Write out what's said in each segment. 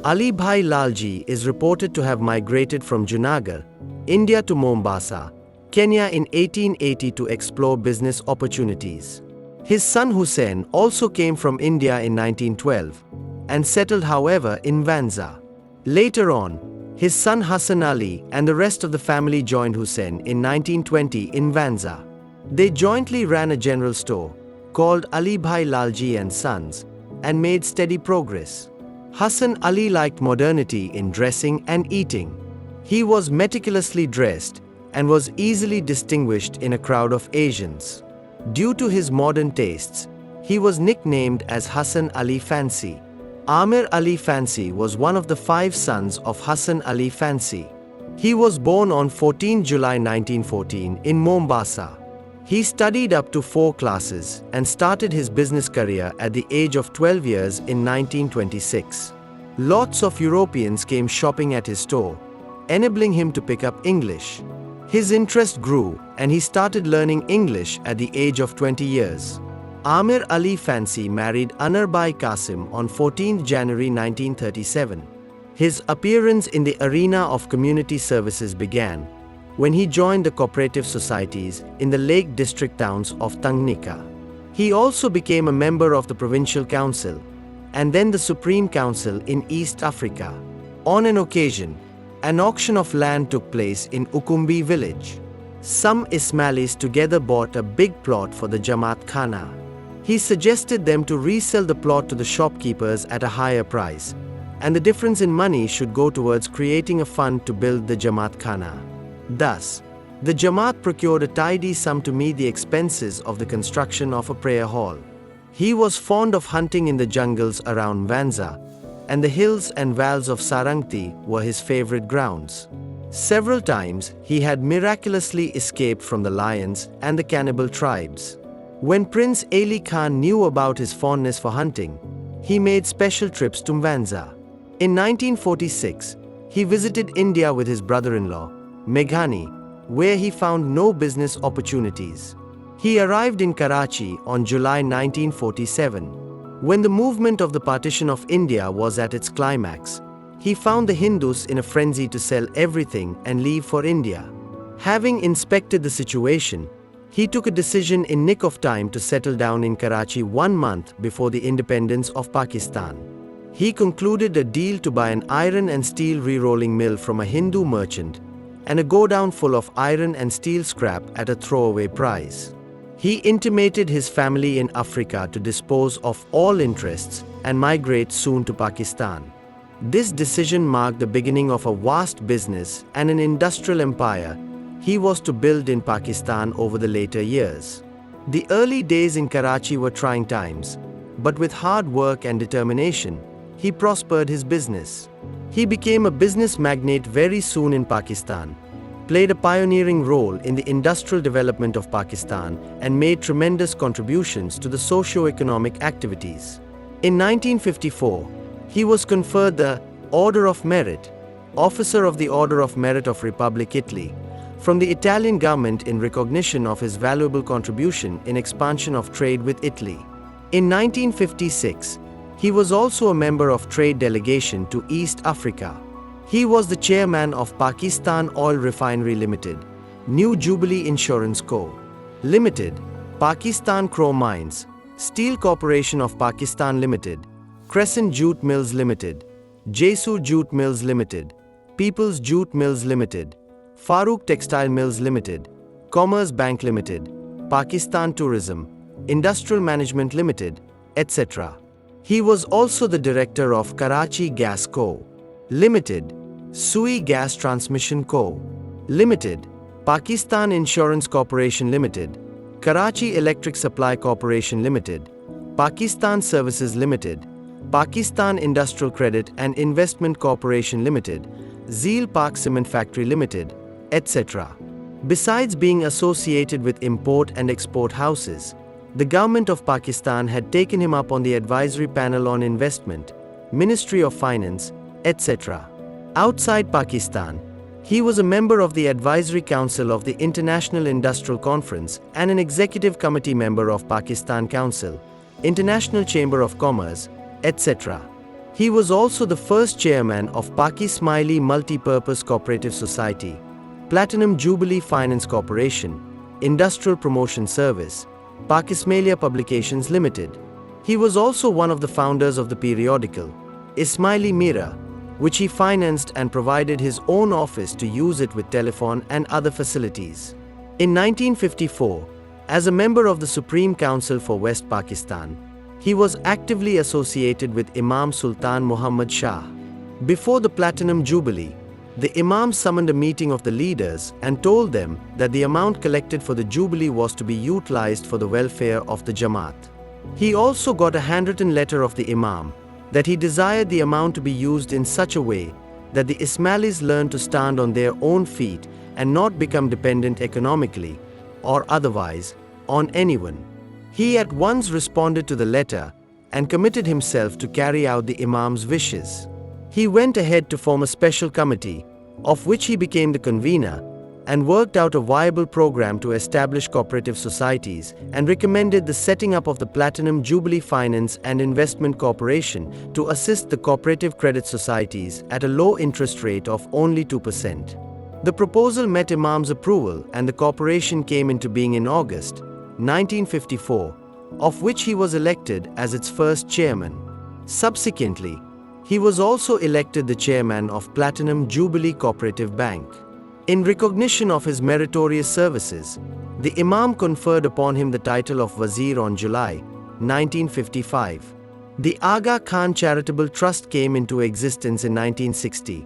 Ali Bhai Lalji is reported to have migrated from Junagadh, India to Mombasa, Kenya in 1880 to explore business opportunities. His son Hussein also came from India in 1912 and settled, however, in Vanza. Later on, his son Hassan Ali and the rest of the family joined Hussein in 1920 in Vanza. They jointly ran a general store called Ali Bhai Lalji and Sons and made steady progress. Hassan Ali liked modernity in dressing and eating. He was meticulously dressed and was easily distinguished in a crowd of Asians. Due to his modern tastes, he was nicknamed as Hassan Ali Fancy. Amir Ali Fancy was one of the 5 sons of Hassan Ali Fancy. He was born on 14 July 1914 in Mombasa. He studied up to 4 classes and started his business career at the age of 12 years in 1926. Lots of Europeans came shopping at his store, enabling him to pick up English. His interest grew and he started learning English at the age of 20 years. Amir Ali Fancy married Anarbai Qasim on 14 January 1937. His appearance in the arena of community services began when he joined the cooperative societies in the Lake District towns of Tanganyika. He also became a member of the Provincial Council and then the Supreme Council in East Africa. On an occasion, an auction of land took place in Ukumbi village. Some Ismailis together bought a big plot for the Jamaat Khana. He suggested them to resell the plot to the shopkeepers at a higher price, and the difference in money should go towards creating a fund to build the Jamaat Khana. Thus, the Jamaat procured a tidy sum to meet the expenses of the construction of a prayer hall. He was fond of hunting in the jungles around Vanza, and the hills and valleys of Sarangti were his favorite grounds. Several times, he had miraculously escaped from the lions and the cannibal tribes. When Prince Ali Khan knew about his fondness for hunting, he made special trips to Vanza. In 1946, he visited India with his brother-in-law, Meghani, where he found no business opportunities. He arrived in Karachi on July 1947. When the movement of the partition of India was at its climax, he found the Hindus in a frenzy to sell everything and leave for India. Having inspected the situation, he took a decision in nick of time to settle down in Karachi 1 month before the independence of Pakistan. He concluded a deal to buy an iron and steel re-rolling mill from a Hindu merchant and a godown full of iron and steel scrap at a throwaway price. He intimated his family in Africa to dispose of all interests and migrate soon to Pakistan. This decision marked the beginning of a vast business and an industrial empire he was to build in Pakistan over the later years. The early days in Karachi were trying times, but with hard work and determination, he prospered his business. He became a business magnate very soon in Pakistan, played a pioneering role in the industrial development of Pakistan, and made tremendous contributions to the socio-economic activities. In 1954, he was conferred the Order of Merit, Officer of the Order of Merit of Republic Italy, from the Italian government in recognition of his valuable contribution in expansion of trade with Italy. In 1956, he was also a member of trade delegation to East Africa. He was the chairman of Pakistan Oil Refinery Limited, New Jubilee Insurance Co. Limited, Pakistan Crow Mines, Steel Corporation of Pakistan Limited, Crescent Jute Mills Limited, Jesu Jute Mills Limited, People's Jute Mills Limited, Farooq Textile Mills Limited, Commerce Bank Limited, Pakistan Tourism, Industrial Management Limited, etc. He was also the director of Karachi Gas Co. Limited, Sui Gas Transmission Co. Limited, Pakistan Insurance Corporation Limited, Karachi Electric Supply Corporation Limited, Pakistan Services Limited, Pakistan Industrial Credit and Investment Corporation Limited, Zeel Park Cement Factory Limited, etc. Besides being associated with import and export houses, the government of Pakistan had taken him up on the advisory panel on investment, Ministry of Finance, etc. Outside Pakistan, he was a member of the Advisory Council of the International Industrial Conference and an executive committee member of Pakistan Council, International Chamber of Commerce, etc. He was also the first chairman of Ismaili Multi-Purpose Cooperative Society, Platinum Jubilee Finance Corporation, Industrial Promotion Service, Ismailia Publications Limited. He was also one of the founders of the periodical Ismaili Mira, which he financed and provided his own office to use it with telephone and other facilities. In 1954, as a member of the Supreme Council for West Pakistan, he was actively associated with Imam Sultan Muhammad Shah. Before the Platinum Jubilee, the Imam summoned a meeting of the leaders and told them that the amount collected for the Jubilee was to be utilized for the welfare of the Jamaat. He also got a handwritten letter of the Imam that he desired the amount to be used in such a way that the Ismailis learn to stand on their own feet and not become dependent economically or otherwise on anyone. He at once responded to the letter and committed himself to carry out the Imam's wishes. He went ahead to form a special committee, of which he became the convener, and worked out a viable program to establish cooperative societies and recommended the setting up of the Platinum Jubilee Finance and Investment Corporation to assist the cooperative credit societies at a low interest rate of only 2%. The proposal met Imam's approval and the corporation came into being in August 1954, of which he was elected as its first chairman. Subsequently, he was also elected the chairman of Platinum Jubilee Cooperative Bank. In recognition of his meritorious services, the Imam conferred upon him the title of Wazir on July 1955. The Aga Khan Charitable Trust came into existence in 1960,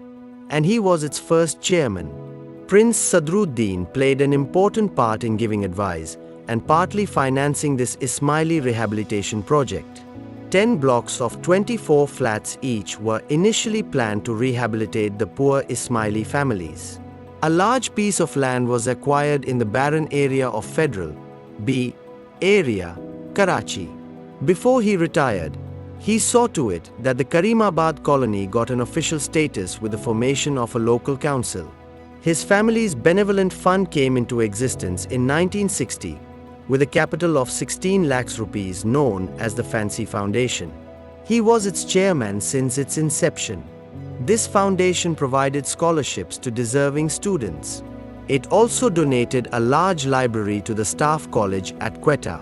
and he was its first chairman. Prince Sadruddin played an important part in giving advice and partly financing this Ismaili rehabilitation project. 10 blocks of 24 flats each were initially planned to rehabilitate the poor Ismaili families. A large piece of land was acquired in the barren area of Federal B area, Karachi. Before he retired, he saw to it that the Karimabad colony got an official status with the formation of a local council. His family's benevolent fund came into existence in 1960 with a capital of 16 lakhs rupees known as the Fancy Foundation. He was its chairman since its inception. This foundation provided scholarships to deserving students. It also donated a large library to the Staff College at Quetta.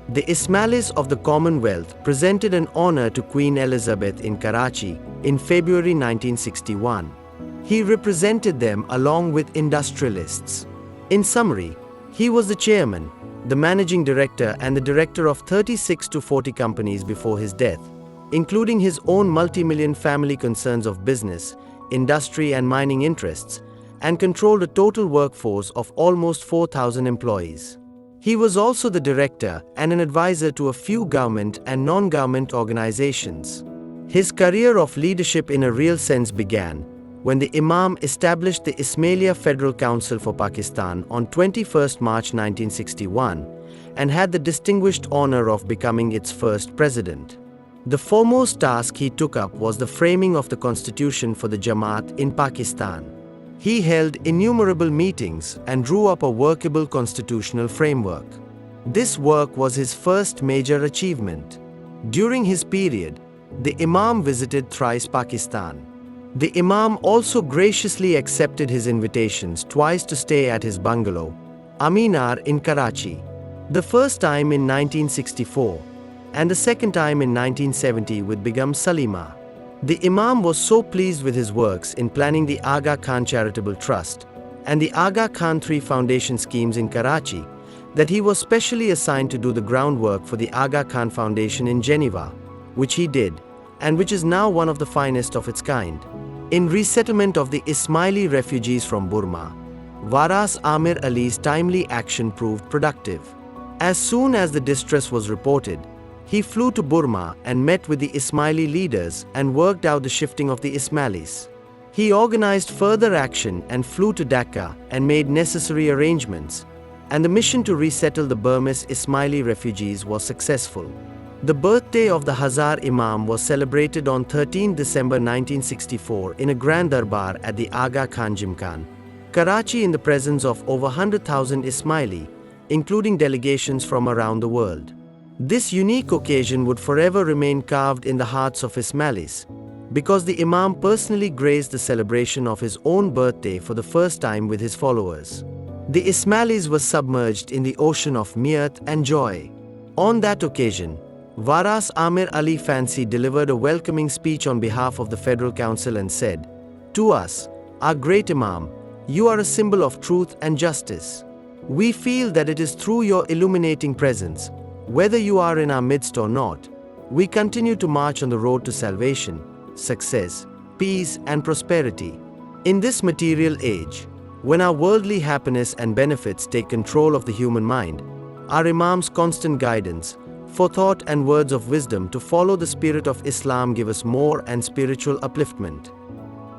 The Ismailis of the Commonwealth presented an honor to Queen Elizabeth in Karachi in February 1961. He represented them along with industrialists. In summary, he was the chairman, the managing director and the director of 36 to 40 companies before his death, including his own multi-million family concerns of business, industry and mining interests, and controlled a total workforce of almost 4,000 employees. He was also the director and an advisor to a few government and non-government organizations. His career of leadership in a real sense began when the Imam established the Ismailia Federal Council for Pakistan on 21 March 1961 and had the distinguished honor of becoming its first president. The foremost task he took up was the framing of the constitution for the Jamaat in Pakistan. He held innumerable meetings and drew up a workable constitutional framework. This work was his first major achievement. During his period, the Imam visited thrice Pakistan. The Imam also graciously accepted his invitations twice to stay at his bungalow, Aminar in Karachi. The first time in 1964 and the second time in 1970 with Begum Salima. The Imam was so pleased with his works in planning the Aga Khan Charitable Trust and the Aga Khan 3 Foundation schemes in Karachi that he was specially assigned to do the groundwork for the Aga Khan Foundation in Geneva, which he did, and which is now one of the finest of its kind. In resettlement of the Ismaili refugees from Burma, Varas Amir Ali's timely action proved productive. As soon as the distress was reported, he flew to Burma and met with the Ismaili leaders and worked out the shifting of the Ismailis. He organized further action and flew to Dhaka and made necessary arrangements, and the mission to resettle the Burmese Ismaili refugees was successful. The birthday of the Hazar Imam was celebrated on 13 December 1964 in a grand darbar at the Aga Khan Gymkhana, Karachi, in the presence of over 100,000 Ismaili, including delegations from around the world. This unique occasion would forever remain carved in the hearts of Ismailis, because the Imam personally graced the celebration of his own birthday for the first time with his followers. The Ismailis were submerged in the ocean of mirth and joy. On that occasion, Varas Amir Ali Fancy delivered a welcoming speech on behalf of the Federal Council and said, "To us, our great Imam, you are a symbol of truth and justice. We feel that it is through your illuminating presence, whether you are in our midst or not, we continue to march on the road to salvation, success, peace, and prosperity. In this material age, when our worldly happiness and benefits take control of the human mind, our Imam's constant guidance, forethought, and words of wisdom to follow the spirit of Islam give us more and spiritual upliftment."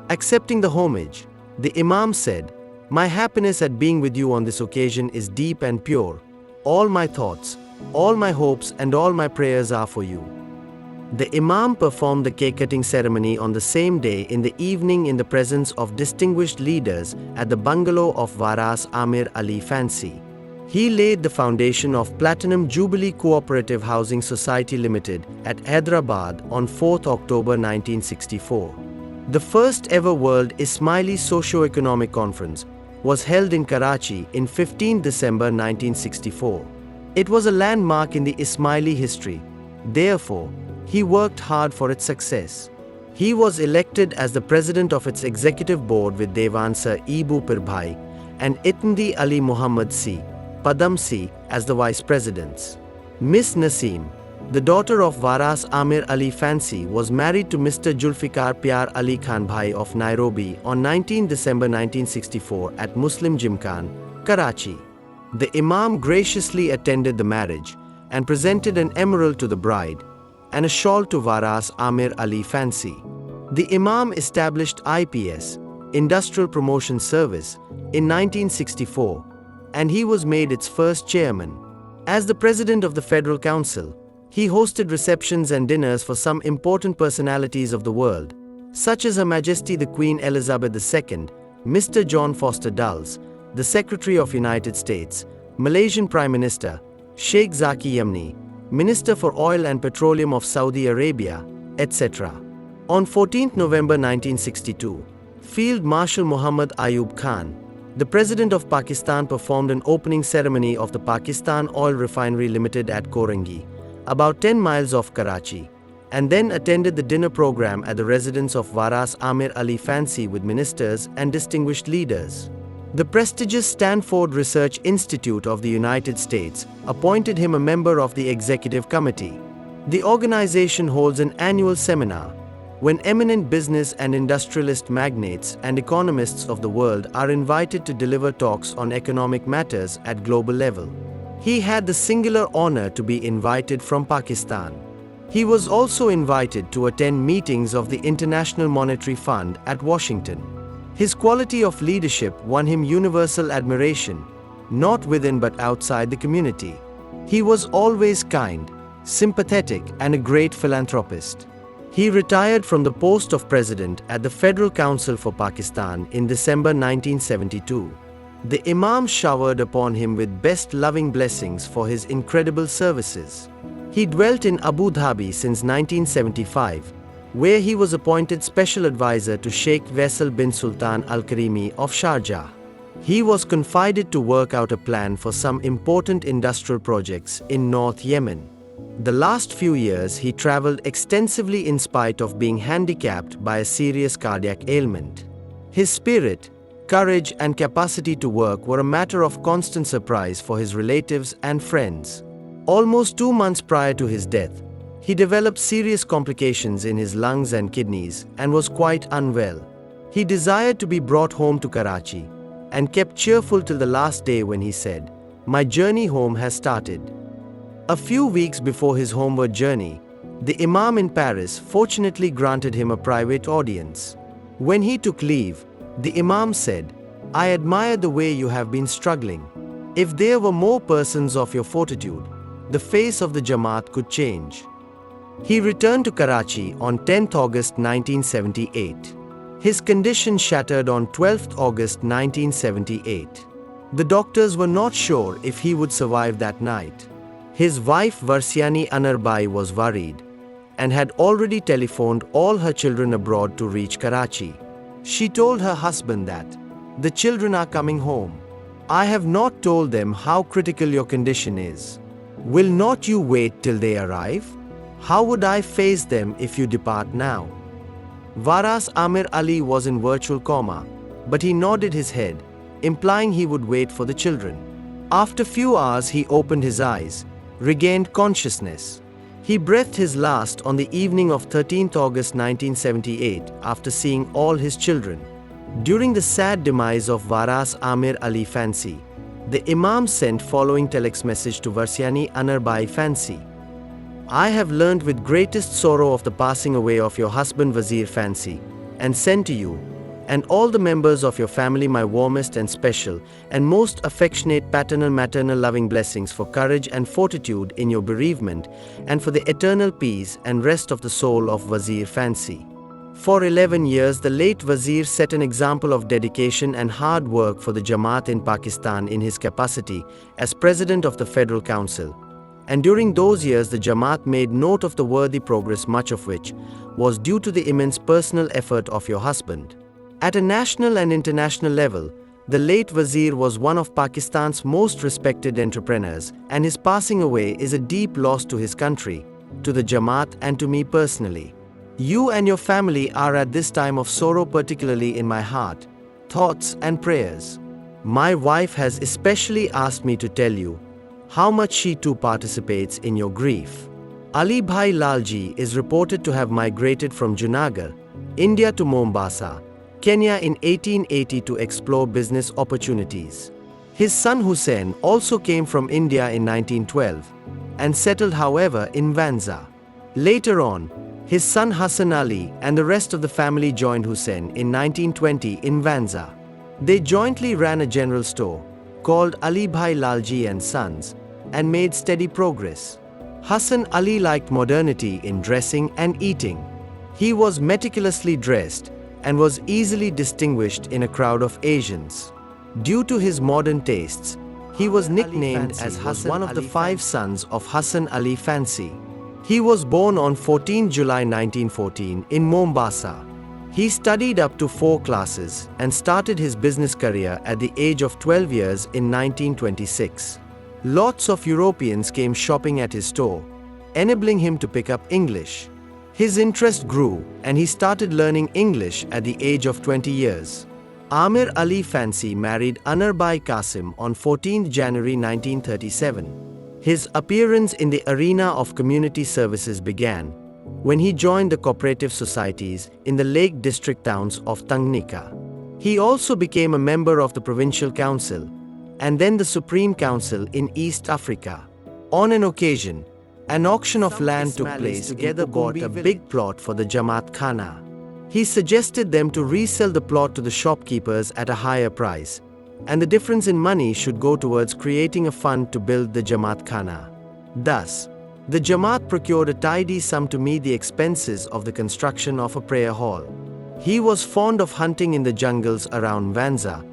Accepting the homage, the Imam said, "My happiness at being with you on this occasion is deep and pure. All my thoughts, all my hopes, and all my prayers are for you." The Imam performed the cake-cutting ceremony on the same day in the evening in the presence of distinguished leaders at the bungalow of Varas Amir Ali Fancy. He laid the foundation of Platinum Jubilee Cooperative Housing Society Limited at Hyderabad on 4th October 1964. The first ever World Ismaili Socio-Economic Conference was held in Karachi in 15 December 1964. It was a landmark in the Ismaili history. Therefore, he worked hard for its success. He was elected as the president of its executive board with Devansa Ibu Pirbhai and Itandi Ali Muhammad C. Padam C. as the vice presidents. Miss Naseem, the daughter of Varas Amir Ali Fancy, was married to Mr. Julfikar Pyar Ali Khan Bhai of Nairobi on 19 December 1964 at Muslim Gymkhana, Karachi. The Imam graciously attended the marriage and presented an emerald to the bride and a shawl to Varas Amir Ali Fancy. The Imam established IPS, Industrial Promotion Service, in 1964, and he was made its first chairman. As the president of the Federal Council, he hosted receptions and dinners for some important personalities of the world, such as Her Majesty the Queen Elizabeth II, Mr. John Foster Dulles, the Secretary of United States, Malaysian Prime Minister, Sheikh Zaki Yamni, Minister for Oil and Petroleum of Saudi Arabia, etc. On 14 November 1962, Field Marshal Muhammad Ayub Khan, the President of Pakistan, performed an opening ceremony of the Pakistan Oil Refinery Limited at Korangi, about 10 miles off Karachi, and then attended the dinner program at the residence of Varas Amir Ali Fancy with ministers and distinguished leaders. The prestigious Stanford Research Institute of the United States appointed him a member of the executive committee. The organization holds an annual seminar when eminent business and industrialist magnates and economists of the world are invited to deliver talks on economic matters at global level. He had the singular honor to be invited from Pakistan. He was also invited to attend meetings of the International Monetary Fund at Washington. His quality of leadership won him universal admiration, not within but outside the community. He was always kind, sympathetic, and a great philanthropist. He retired from the post of president at the Federal Council for Pakistan in December 1972. The Imam showered upon him with best loving blessings for his incredible services. He dwelt in Abu Dhabi since 1975, where he was appointed special advisor to Sheikh Faisal bin Sultan Al Karimi of Sharjah. He was confided to work out a plan for some important industrial projects in North Yemen. The last few years he traveled extensively in spite of being handicapped by a serious cardiac ailment. His spirit, courage, and capacity to work were a matter of constant surprise for his relatives and friends. Almost 2 months prior to his death, he developed serious complications in his lungs and kidneys and was quite unwell. He desired to be brought home to Karachi and kept cheerful till the last day when he said, "My journey home has started." A few weeks before his homeward journey, the Imam in Paris fortunately granted him a private audience. When he took leave, the Imam said, "I admire the way you have been struggling. If there were more persons of your fortitude, the face of the Jamaat could change." He returned to Karachi on 10th August 1978. His condition shattered on 12th August 1978. The doctors were not sure if he would survive that night. His wife Varsiani Anarbai was worried. and had already telephoned all her children abroad to reach Karachi. She told her husband that, "The children are coming home. I have not told them how critical your condition is. Will not you wait till they arrive? How would I face them if you depart now?" Varas Amir Ali was in virtual coma, but he nodded his head, implying he would wait for the children. After few hours he opened his eyes, regained consciousness. He breathed his last on the evening of 13th August 1978 after seeing all his children. During the sad demise of Varas Amir Ali Fancy, the Imam sent following telex message to Varsani Anarbai Fancy. "I have learnt with greatest sorrow of the passing away of your husband Wazir Fancy, and send to you, and all the members of your family my warmest and special, and most affectionate paternal maternal loving blessings for courage and fortitude in your bereavement, and for the eternal peace and rest of the soul of Wazir Fancy." For 11 years, the late Wazir set an example of dedication and hard work for the Jamaat in Pakistan in his capacity as President of the Federal Council. And during those years, the Jamaat made note of the worthy progress, much of which was due to the immense personal effort of your husband. At a national and international level, the late Wazir was one of Pakistan's most respected entrepreneurs, and his passing away is a deep loss to his country, to the Jamaat, and to me personally. You and your family are at this time of sorrow particularly in my heart, thoughts, and prayers. My wife has especially asked me to tell you how much she too participates in your grief. Ali Bhai Lalji is reported to have migrated from Junagadh, India to Mombasa, Kenya in 1880 to explore business opportunities. His son Hussein also came from India in 1912 and settled, however, in Vanza. Later on, his son Hassan Ali and the rest of the family joined Hussein in 1920 in Vanza. They jointly ran a general store called Ali Bhai Lalji and Sons and made steady progress. Hassan Ali liked modernity in dressing and eating. He was meticulously dressed and was easily distinguished in a crowd of Asians. Due to his modern tastes, he was nicknamed as Hassan, one of the 5 sons of Hassan Ali Fancy. He was born on 14 July 1914 in Mombasa. He studied up to 4 classes and started his business career at the age of 12 years in 1926. Lots of Europeans came shopping at his store, enabling him to pick up English. His interest grew and he started learning English at the age of 20 years. Amir Ali Fancy married Anarbai Qasim on 14 January 1937. His appearance in the arena of community services began when he joined the cooperative societies in the Lake District towns of Tanganyika. He also became a member of the Provincial Council and then the Supreme Council in East Africa. On an occasion, an auction of land took place. Together bought a big plot for the Jamaat Khana. He suggested them to resell the plot to the shopkeepers at a higher price, and the difference in money should go towards creating a fund to build the Jamaat Khana. Thus, the Jamaat procured a tidy sum to meet the expenses of the construction of a prayer hall. He was fond of hunting in the jungles around Vanza,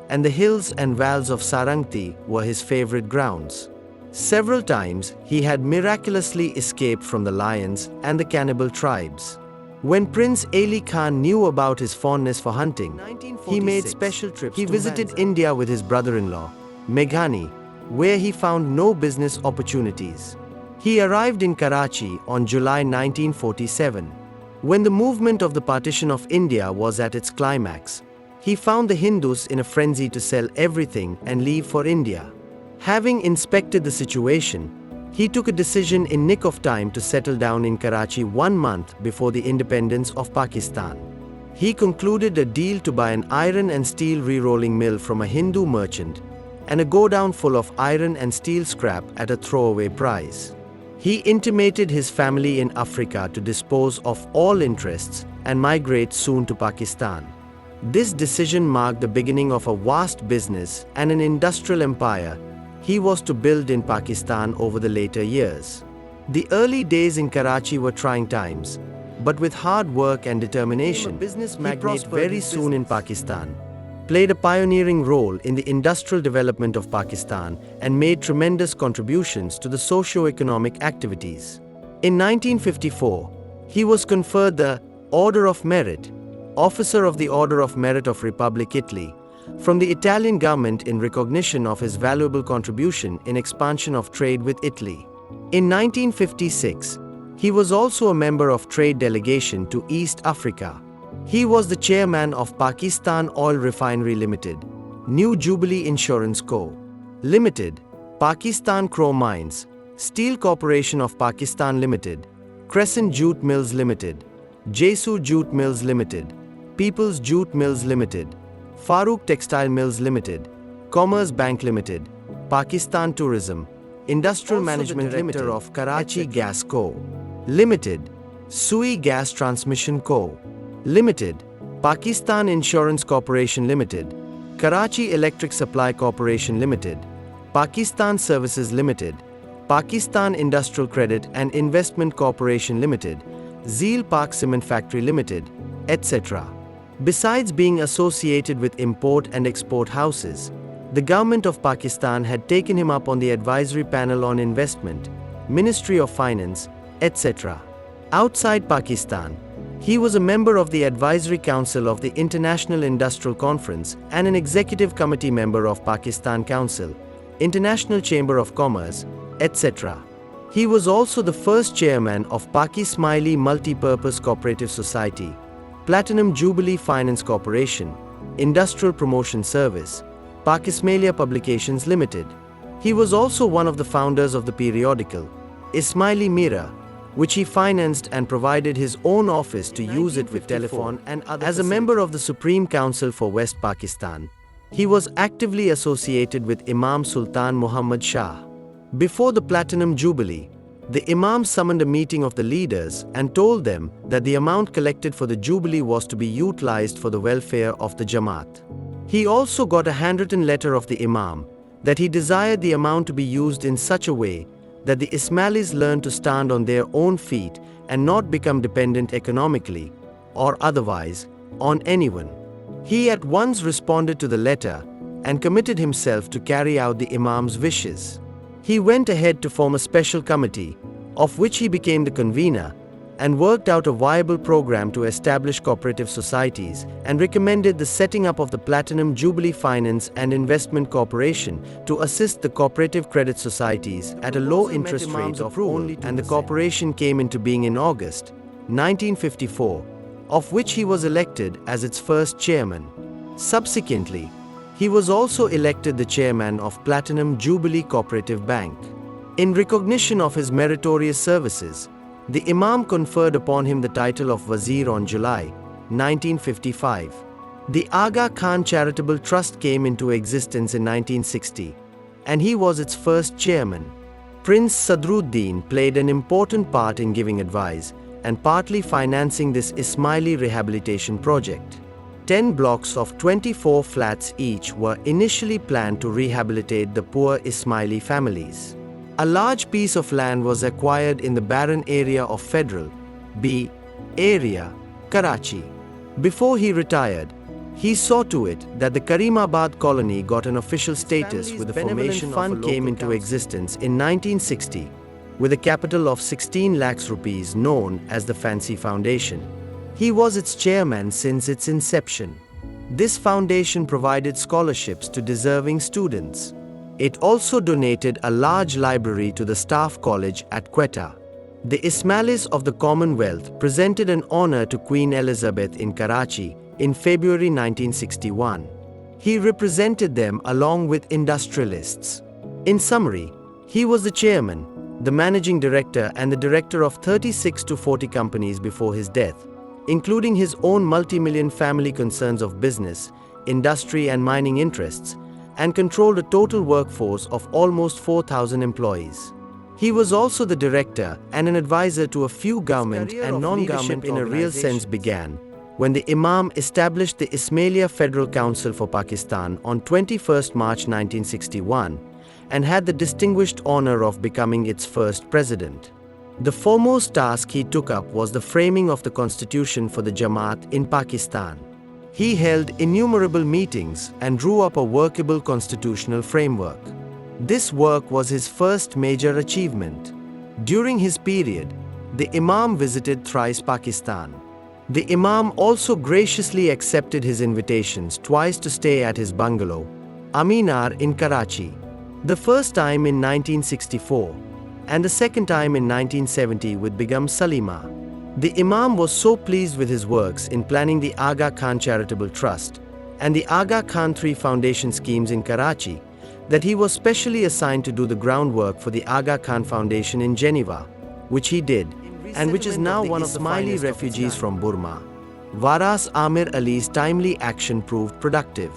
and the hills and valleys of Sarangti were his favorite grounds. Several times, he had miraculously escaped from the lions and the cannibal tribes. When Prince Ali Khan knew about his fondness for hunting, he made special trips. He visited India with his brother-in-law, Meghani, where he found no business opportunities. He arrived in Karachi on July 1947. When the movement of the partition of India was at its climax, he found the Hindus in a frenzy to sell everything and leave for India. Having inspected the situation, he took a decision in nick of time to settle down in Karachi 1 month before the independence of Pakistan. He concluded a deal to buy an iron and steel re-rolling mill from a Hindu merchant and a godown full of iron and steel scrap at a throwaway price. He intimated his family in Africa to dispose of all interests and migrate soon to Pakistan. This decision marked the beginning of a vast business and an industrial empire he was to build in Pakistan over the later years. The early days in Karachi were trying times, but with hard work and determination, business magnate very soon in Pakistan, played a pioneering role in the industrial development of Pakistan and made tremendous contributions to the socio-economic activities. In 1954, He was conferred the Order of Merit, Officer of the Order of Merit of Republic Italy, from the Italian government in recognition of his valuable contribution in expansion of trade with Italy. In 1956, he was also a member of trade delegation to East Africa. He was the chairman of Pakistan Oil Refinery Limited, New Jubilee Insurance Co. Limited, Pakistan Crow Mines, Steel Corporation of Pakistan Limited, Crescent Jute Mills Limited, Jesu Jute Mills Limited, People's Jute Mills Limited, Farooq Textile Mills Limited, Commerce Bank Limited, Pakistan Tourism, Industrial also Management Director of Karachi Gas Co. Limited, Sui Gas Transmission Co. Limited, Pakistan Insurance Corporation Limited, Karachi Electric Supply Corporation Limited, Pakistan Services Limited, Pakistan Industrial Credit and Investment Corporation Limited, Zeel Park Cement Factory Limited, etc. Besides being associated with import and export houses, the government of Pakistan had taken him up on the advisory panel on investment, Ministry of Finance, etc. Outside Pakistan, he was a member of the Advisory Council of the International Industrial Conference and an executive committee member of Pakistan Council, International Chamber of Commerce, etc. He was also the first chairman of Ismaili Multi-Purpose Cooperative Society, Platinum Jubilee Finance Corporation, Industrial Promotion Service, Ismailia Publications Limited. He was also one of the founders of the periodical Ismaili Mira, which he financed and provided his own office to use it with telephone and other As a member of the Supreme Council for West Pakistan, he was actively associated with Imam Sultan Muhammad Shah. Before the Platinum Jubilee, the Imam summoned a meeting of the leaders and told them that the amount collected for the Jubilee was to be utilized for the welfare of the Jamaat. He also got a handwritten letter of the Imam that he desired the amount to be used in such a way that the Ismailis learn to stand on their own feet and not become dependent economically, or otherwise, on anyone. He at once responded to the letter and committed himself to carry out the Imam's wishes. He went ahead to form a special committee, of which he became the convener, and worked out a viable program to establish cooperative societies and recommended the setting up of the Platinum Jubilee Finance and Investment Corporation to assist the cooperative credit societies at a low interest rate of only 2%. And the corporation came into being in August 1954, of which he was elected as its first chairman. Subsequently, he was also elected the chairman of Platinum Jubilee Cooperative Bank. In recognition of his meritorious services, the Imam conferred upon him the title of Wazir on July 1955. The Aga Khan Charitable Trust came into existence in 1960, and he was its first chairman. Prince Sadruddin played an important part in giving advice and partly financing this Ismaili rehabilitation project. 10 blocks of 24 flats each were initially planned to rehabilitate the poor Ismaili families. A large piece of land was acquired in the barren area of Federal B area, Karachi. Before he retired, he saw to it that the Karimabad colony got an official status with the formation fund came into existence in 1960 with a capital of 16 lakhs rupees known as the Fancy Foundation. He was its chairman since its inception. This foundation provided scholarships to deserving students. It also donated a large library to the Staff College at Quetta. The Ismailis of the Commonwealth presented an honor to Queen Elizabeth in Karachi in February 1961. He represented them along with industrialists. In summary, he was the chairman, the managing director and the director of 36 to 40 companies before his death, including his own multi-million family concerns of business, industry and mining interests, and controlled a total workforce of almost 4,000 employees. He was also the director and an advisor to a few government and non-government in a real sense began when the Imam established the Ismailia Federal Council for Pakistan on 21st March 1961 and had the distinguished honor of becoming its first president. The foremost task he took up was the framing of the constitution for the Jamaat in Pakistan. He held innumerable meetings and drew up a workable constitutional framework. This work was his first major achievement. During his period, the Imam visited thrice Pakistan. The Imam also graciously accepted his invitations twice to stay at his bungalow, Aminar in Karachi. The first time in 1964, and the second time in 1970 with Begum Salima. The Imam was so pleased with his works in planning the Aga Khan Charitable Trust and the Aga Khan 3 Foundation schemes in Karachi that he was specially assigned to do the groundwork for the Aga Khan Foundation in Geneva, which he did, and which is now one of the Ismaili refugees from Burma. Varas Amir Ali's timely action proved productive.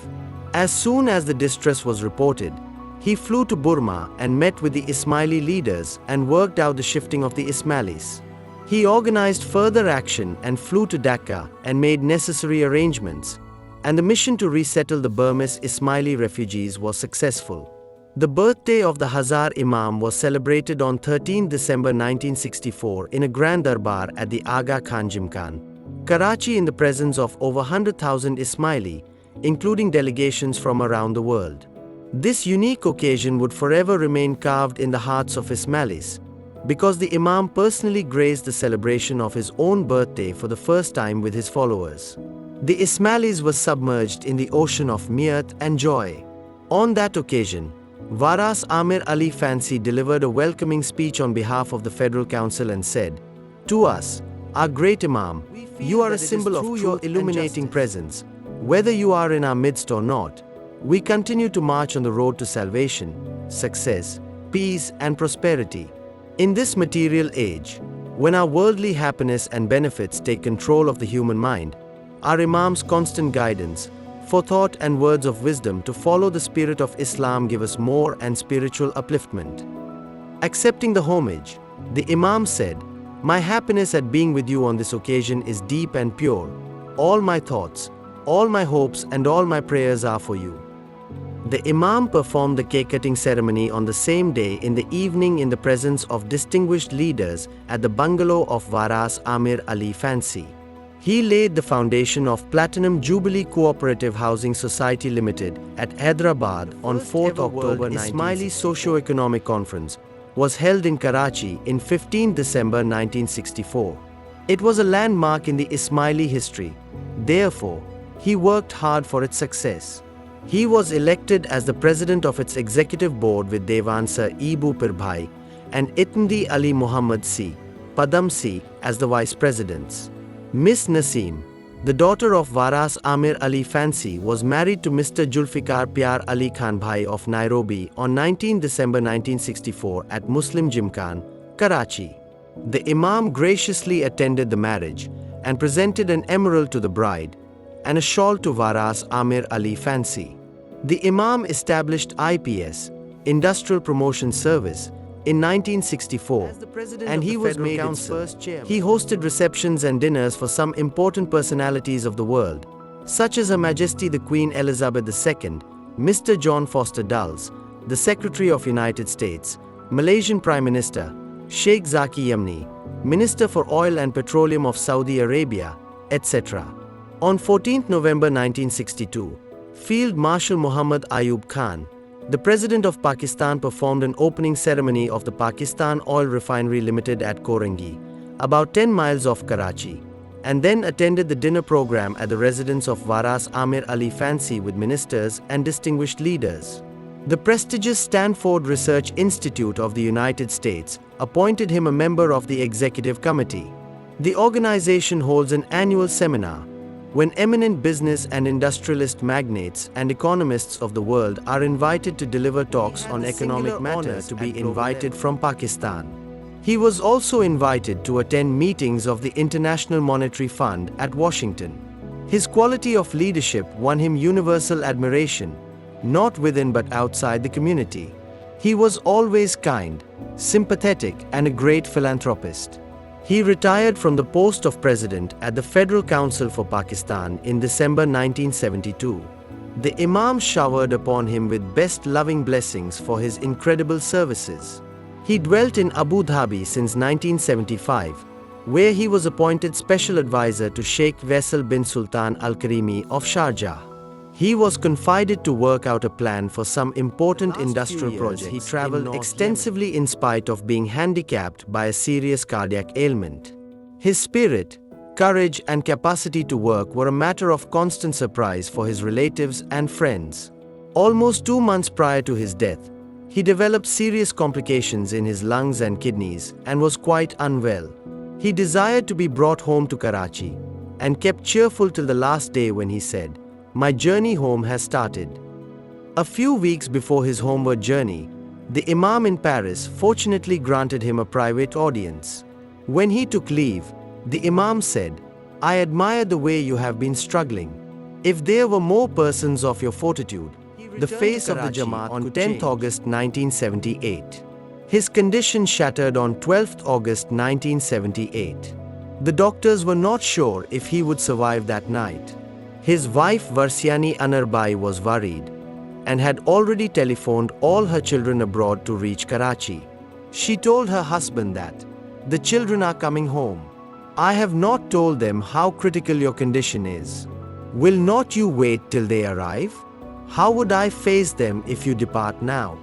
As soon as the distress was reported, he flew to Burma and met with the Ismaili leaders and worked out the shifting of the Ismailis. He organized further action and flew to Dhaka and made necessary arrangements, and the mission to resettle the Burmese Ismaili refugees was successful. The birthday of the Hazar Imam was celebrated on 13 December 1964 in a grand darbar at the Aga Khan Gymkhana, Karachi, in the presence of over 100,000 Ismaili, including delegations from around the world. This unique occasion would forever remain carved in the hearts of Ismailis, because the Imam personally graced the celebration of his own birthday for the first time with his followers. The Ismailis were submerged in the ocean of mirth and joy. On that occasion, Varas Amir Ali Fancy delivered a welcoming speech on behalf of the Federal Council and said, "To us, our great Imam, you are a symbol of your illuminating presence. Whether you are in our midst or not, we continue to march on the road to salvation, success, peace and prosperity. In this material age, when our worldly happiness and benefits take control of the human mind, our Imam's constant guidance, forethought and words of wisdom to follow the spirit of Islam give us more and spiritual upliftment." Accepting the homage, the Imam said, "My happiness at being with you on this occasion is deep and pure. All my thoughts, all my hopes and all my prayers are for you." The Imam performed the cake-cutting ceremony on the same day in the evening in the presence of distinguished leaders at the bungalow of Varas Amir Ali Fancy. He laid the foundation of Platinum Jubilee Cooperative Housing Society Limited at Hyderabad on 4th October. Ismaili socio-economic conference was held in Karachi in 15 December 1964. It was a landmark in the Ismaili history. Therefore, he worked hard for its success. He was elected as the president of its executive board with Devansa Ibu Pirbhai and Itandi Ali Muhammad C. Padam C. as the vice presidents. Miss Naseem, the daughter of Varas Amir Ali Fancy, was married to Mr. Julfikar Pyar Ali Khan Bhai of Nairobi on 19 December 1964 at Muslim Gymkhana, Karachi. The Imam graciously attended the marriage and presented an emerald to the bride and a shawl to Varas Amir Ali Fancy. The Imam established IPS, Industrial Promotion Service, in 1964, and he was made its first chairman. He hosted receptions and dinners for some important personalities of the world, such as Her Majesty the Queen Elizabeth II, Mr. John Foster Dulles, the Secretary of United States, Malaysian Prime Minister, Sheikh Zaki Yamni, Minister for Oil and Petroleum of Saudi Arabia, etc. On 14 November 1962, Field Marshal Muhammad Ayub Khan, the President of Pakistan, performed an opening ceremony of the Pakistan Oil Refinery Limited at Korangi, about 10 miles off Karachi, and then attended the dinner program at the residence of Varas Amir Ali Fancy with ministers and distinguished leaders. The prestigious Stanford Research Institute of the United States appointed him a member of the executive committee. The organization holds an annual seminar when eminent business and industrialist magnates and economists of the world are invited to deliver talks on economic matters. To be invited from Pakistan. He was also invited to attend meetings of the International Monetary Fund at Washington. His quality of leadership won him universal admiration, not within but outside the community. He was always kind, sympathetic, and a great philanthropist. He retired from the post of president at the Federal Council for Pakistan in December 1972. The Imam showered upon him with best loving blessings for his incredible services. He dwelt in Abu Dhabi since 1975, where he was appointed special advisor to Sheikh Faisal bin Sultan Al Karimi of Sharjah. He was confided to work out a plan for some important industrial project. He traveled extensively in spite of being handicapped by a serious cardiac ailment. His spirit, courage and capacity to work were a matter of constant surprise for his relatives and friends. Almost 2 months prior to his death, he developed serious complications in his lungs and kidneys and was quite unwell. He desired to be brought home to Karachi and kept cheerful till the last day when he said, "My journey home has started." A few weeks before his homeward journey, the Imam in Paris fortunately granted him a private audience. When he took leave, the Imam said, "I admire the way you have been struggling. If there were more persons of your fortitude, the face of the Jamaat on 10th August 1978. His condition shattered on 12th August 1978. The doctors were not sure if he would survive that night. His wife Varsiani Anarbai was worried and had already telephoned all her children abroad to reach Karachi. She told her husband that, "The children are coming home. I have not told them how critical your condition is. Will not you wait till they arrive? How would I face them if you depart now?"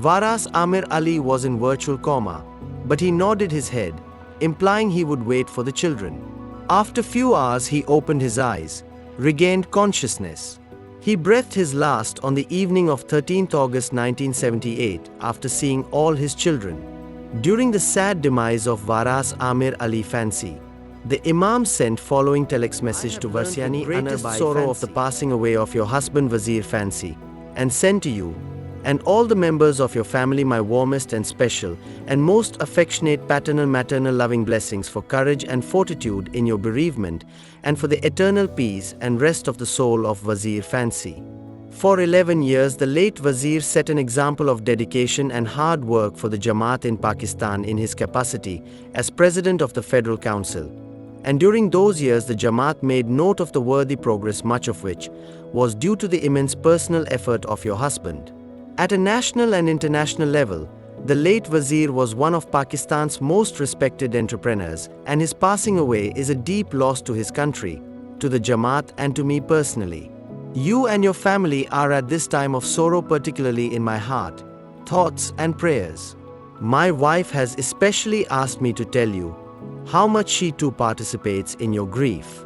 Varas Amir Ali was in virtual coma, but he nodded his head, implying he would wait for the children. After few hours he opened his eyes, regained consciousness. He breathed his last on the evening of 13th August 1978 after seeing all his children. During the sad demise of Varas Amir Ali Fancy, the Imam sent following telex message to Varsiani Anarbai, "Sorrow of the passing away of your husband Wazir Fancy, and send to you and all the members of your family my warmest and special and most affectionate paternal maternal loving blessings for courage and fortitude in your bereavement and for the eternal peace and rest of the soul of Wazir Fancy." For 11 years, the late Wazir set an example of dedication and hard work for the Jamaat in Pakistan in his capacity as President of the Federal Council. And during those years, the Jamaat made note of the worthy progress, much of which was due to the immense personal effort of your husband. At a national and international level, the late Wazir was one of Pakistan's most respected entrepreneurs, and his passing away is a deep loss to his country, to the Jamaat and to me personally. You and your family are at this time of sorrow particularly in my heart, thoughts and prayers. My wife has especially asked me to tell you how much she too participates in your grief.